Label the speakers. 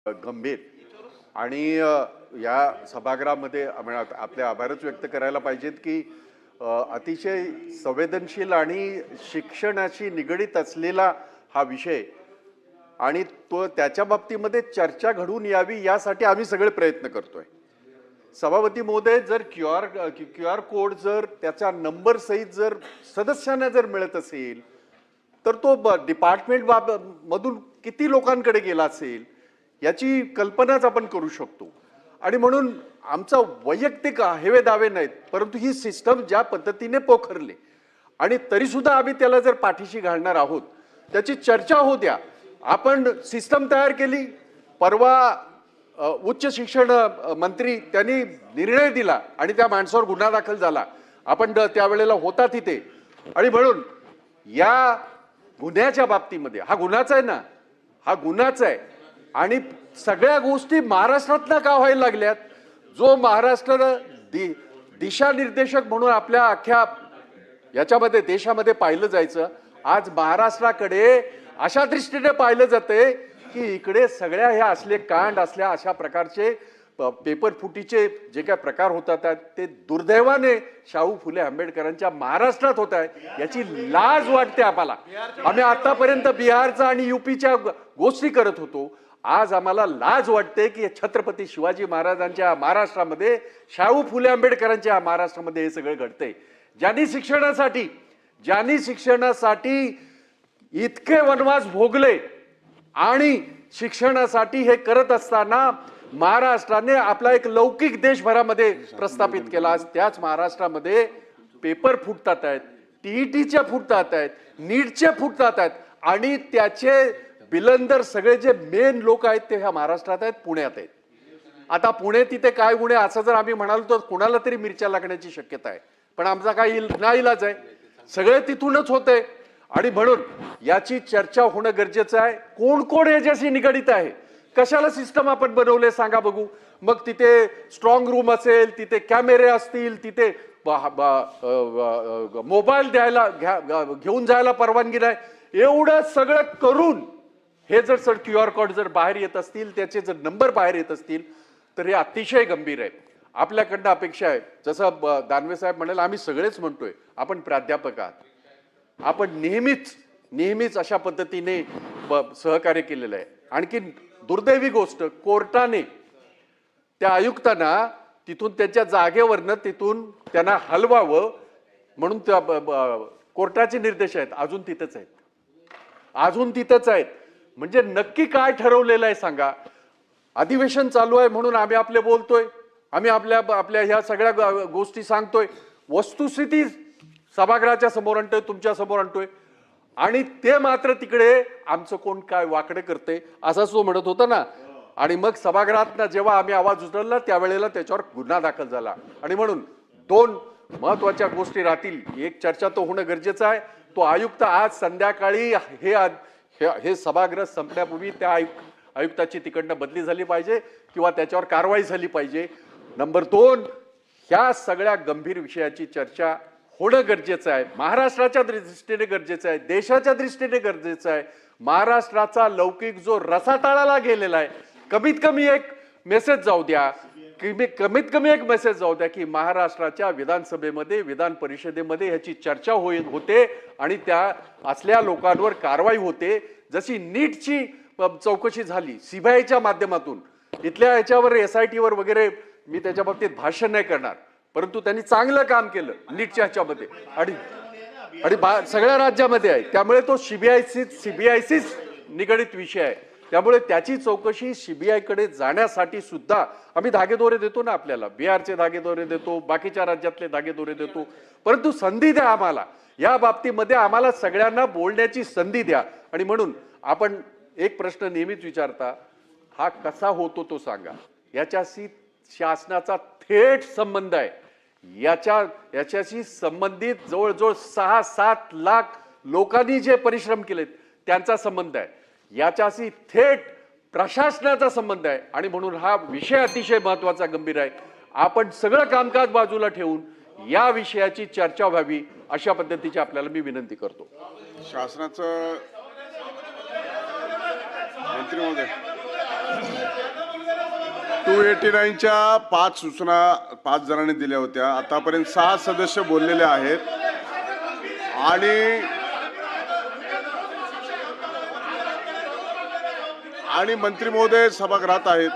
Speaker 1: गंभीर आणि या सभागृहामध्ये आपले आभारच व्यक्त करायला पाहिजेत की अतिशय संवेदनशील आणि शिक्षणाशी निगडित असलेला हा विषय आणि तो त्याच्या बाबतीमध्ये चर्चा घडून यावी यासाठी आम्ही सगळे प्रयत्न करतोय. सभापती महोदय, जर क्यू आर कोड जर त्याचा नंबर सहित जर सदस्यांना जर मिळत असेल तर तो डिपार्टमेंट मधून किती लोकांकडे गेला असेल याची कल्पनाच आपण करू शकतो. आणि म्हणून आमचा वैयक्तिक हेवे दावे नाहीत, परंतु ही सिस्टम ज्या पद्धतीने पोखरले आणि तरी सुद्धा आम्ही त्याला जर पाठीशी घालणार आहोत त्याची चर्चा होऊ द्या. आपण सिस्टम तयार केली, परवा उच्च शिक्षण मंत्री त्यांनी निर्णय दिला आणि त्या माणसावर गुन्हा दाखल झाला. आपण त्यावेळेला होता तिथे. आणि म्हणून या गुन्ह्याच्या बाबतीमध्ये हा गुन्हाच आहे ना, हा गुन्हाच आहे. आणि सगळ्या गोष्टी महाराष्ट्रातनं का व्हायला लागल्यात? जो महाराष्ट्र दिशानिर्देशक म्हणून आपल्या अख्ख्या याच्यामध्ये देशामध्ये पाहिलं जायचं, आज महाराष्ट्राकडे अशा दृष्टीने पाहिलं जाते की इकडे सगळ्या ह्या असले कांड असल्या अशा प्रकारचे पेपर फुटीचे जे काय प्रकार होतात ते दुर्दैवाने शाहू फुले आंबेडकरांच्या महाराष्ट्रात होत आहे. याची लाज वाटते आम्हाला. आम्ही आतापर्यंत बिहारचा आणि युपीच्या गोष्टी करत होतो. आज आम्हाला लाज वाटते की छत्रपती शिवाजी महाराजांच्या महाराष्ट्रामध्ये, शाहू फुले आंबेडकरांच्या महाराष्ट्रामध्ये हे सगळं घडतंय. ज्यांनी शिक्षणासाठी इतके वनवास भोगले आणि शिक्षणासाठी हे करत असताना महाराष्ट्राने आपला एक लौकिक देशभरामध्ये प्रस्थापित केला. आज त्याच महाराष्ट्रामध्ये पेपर फुटतात आहेत, टीईटीचे फुटतात आहेत, नीटचे फुटतात आहेत आणि त्याचे बिलंदर सगळे जे मेन लोक आहेत ते ह्या महाराष्ट्रात आहेत, पुण्यात आहेत. आता पुणे तिथे काय गुन्हे असं जर आम्ही म्हणालो तर कुणाला तरी मिरच्या लागण्याची शक्यता आहे, पण आमचा काही नाईलाज आहे. सगळे तिथूनच होते. आणि म्हणून याची चर्चा होणं गरजेचं आहे. कोण कोण याच्याशी निगडित आहे, कशाला सिस्टम आपण बनवले सांगा बघू. मग तिथे स्ट्रॉंग रूम असेल, तिथे कॅमेरे असतील, तिथे मोबाईल घेऊन जायला परवानगी नाही, एवढं सगळं करून हे जर क्यू आर कोड जर बाहेर येत असतील, त्याचे जर नंबर बाहेर येत असतील तर हे अतिशय गंभीर आहे. आपल्याकडनं अपेक्षा आहे, जसं दानवे साहेब म्हणाले, आम्ही सगळेच म्हणतोय, आपण प्राध्यापक आहात, आपण नेहमीच अशा पद्धतीने सहकार्य केलेलं आहे. आणखी दुर्दैवी गोष्ट, कोर्टाने त्या आयुक्तांना तिथून त्यांच्या जागेवरनं तिथून त्यांना हलवावं म्हणून कोर्टाचे निर्देश आहेत, अजून तिथंच आहेत. म्हणजे नक्की काय ठरवलेलं आहे सांगा? अधिवेशन चालू आहे म्हणून आम्ही आपले बोलतोय, आम्ही आपल्या ह्या सगळ्या गोष्टी सांगतोय, वस्तुस्थिती सभागृहाच्या समोर आणतोय, तुमच्या समोर आणतोय, आणि ते मात्र तिकडे आमचं कोण काय वाकडे करते असाच तो म्हणत होता ना. आणि मग सभागृहात जेव्हा आम्ही आवाज उचलला त्यावेळेला त्याच्यावर गुन्हा दाखल झाला. आणि म्हणून दोन महत्वाच्या गोष्टी राहतील. एक, चर्चा तो होणं गरजेचं आहे. तो आयुक्त आज संध्याकाळी हे सभागृह संपण्यापूर्वी त्या आयुक्ताची तिकडनं बदली झाली पाहिजे किंवा त्याच्यावर कारवाई झाली पाहिजे. नंबर 2, ह्या सगळ्या गंभीर विषयाची चर्चा होणं गरजेचं आहे. महाराष्ट्राच्या दृष्टीने गरजेचं आहे, देशाच्या दृष्टीने गरजेचं आहे. महाराष्ट्राचा लौकिक जो रसातळाला गेलेला आहे, कमीत कमी एक मेसेज जाऊ द्या की महाराष्ट्राच्या विधानसभेमध्ये, विधान परिषदेमध्ये ह्याची चर्चा होते आणि त्या असल्या लोकांवर कारवाई होते. जशी नीटची चौकशी झाली सीबीआयच्या माध्यमातून, इथल्या ह्याच्यावर SIT वर वगैरे मी त्याच्या बाबतीत भाषण नाही करणार, परंतु त्यांनी चांगलं काम केलं नीटच्या ह्याच्यामध्ये आणि सगळ्या राज्यामध्ये आहे. त्यामुळे तो सीबीआयशीच निगडित विषय आहे. त्यामुळे त्याची चौकशी सीबीआय कडे जाण्यासाठी सुद्धा आम्ही धागेदोरे देतो ना. आपल्याला बिहारचे धागेदोरे देतो, बाकीच्या राज्यातले धागेदोरे देतो, परंतु संधी द्या आम्हाला या बाबतीमध्ये. आम्हाला सगळ्यांना बोलण्याची संधी द्या. आणि म्हणून आपण एक प्रश्न नेहमीच विचारता, हा कसा होतो तो सांगा. याच्याशी शासनाचा थेट संबंध आहे. याच्याशी संबंधित जवळजवळ 6-7 लाख लोकांनी जे परिश्रम केलेत त्यांचा संबंध आहे. याच्याशी थेट प्रशासनाचा संबंध आहे. आणि म्हणून हा विषय अतिशय महत्वाचा, गंभीर आहे. आपण सगळं कामकाज बाजूला ठेवून या विषयाची चर्चा व्हावी अशा पद्धतीची आपल्याला मी विनंती करतो.
Speaker 2: शासनाचं मंत्री महोदय 289च्या 5 सूचना 5 जणांनी दिल्या होत्या. आतापर्यंत 6 सदस्य बोललेले आहेत आणि मंत्री महोदय सभागृहात आहेत.